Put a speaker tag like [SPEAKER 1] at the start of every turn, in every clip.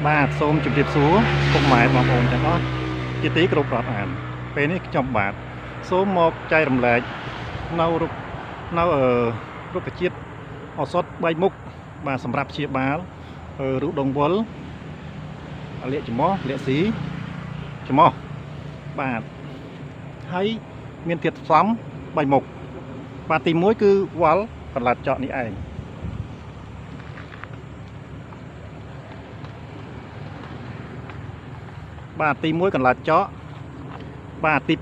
[SPEAKER 1] បាទសូមជម្រាបសួរពុកម៉ែបងប្អូនទាំងអស់ជាទីគោរពរាប់អានពេលនេះខ្ញុំបាទសូមមកចែករំលែកនៅរុក្ខជាតិឱសថ3មុខបាទសម្រាប់ព្យាបាលរូបដងវល់លាកច្រមុះលាកស៊ីច្រមុះបាទហើយមានធាតុផ្សំ3មុខបាទទី1គឺវល់កន្លត់ចកនេះឯងបាទទី1កន្លះចកបាទទី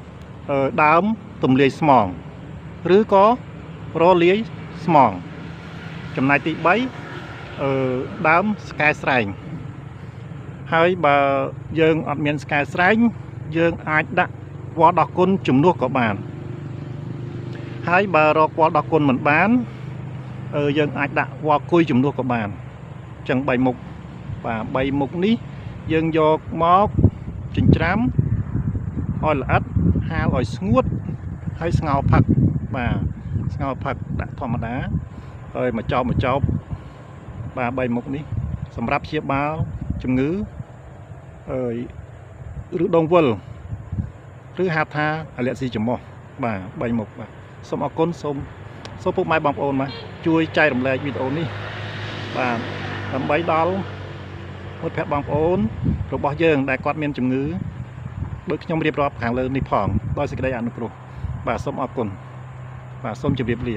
[SPEAKER 1] 2ដើមទម្លាយស្មងឬក៏រលាយស្មងចំណែកទី3ដើមស្កែស្រែងហើយបើយើងអត់មានស្កែស្រែងយើងអាចដាក់វល្លិដោះគុណជំនួសក៏បានហើយបើរកវល្លិដោះគុណមិនបានយើងអាចដាក់វល្លិគុយជំនួសក៏បានអញ្ចឹង3មុខបាទ3មុខនេះយើងយកមកចិញ្ច្រាំឲ្យល្អិតហាលឲ្យស្ងួតហើយស្ងោរផឹកបាទស្ងោរផឹកដាក់ធម្មតាហើយមកចោបបាទ3មុខនេះសម្រាប់ព្យាបាលជំងឺឬដងវល់ឬហៅថាអាឡែស៊ីច្រមុះបាទ3មុខបាទសូមអរគុណសូមពុកម៉ែបងប្អូនបាទជួយចែករំលែកវីដេអូនេះបាទដើម្បីដល់មិត្តភក្តិបងប្អូនរបស់យើងដែលគាត់មានជំងឺដូចខ្ញុំរៀបរាប់ខាងលើនេះផងដោយសេចក្តីអនុគ្រោះបាទសូមអរគុណបាទសូមជម្រាបលា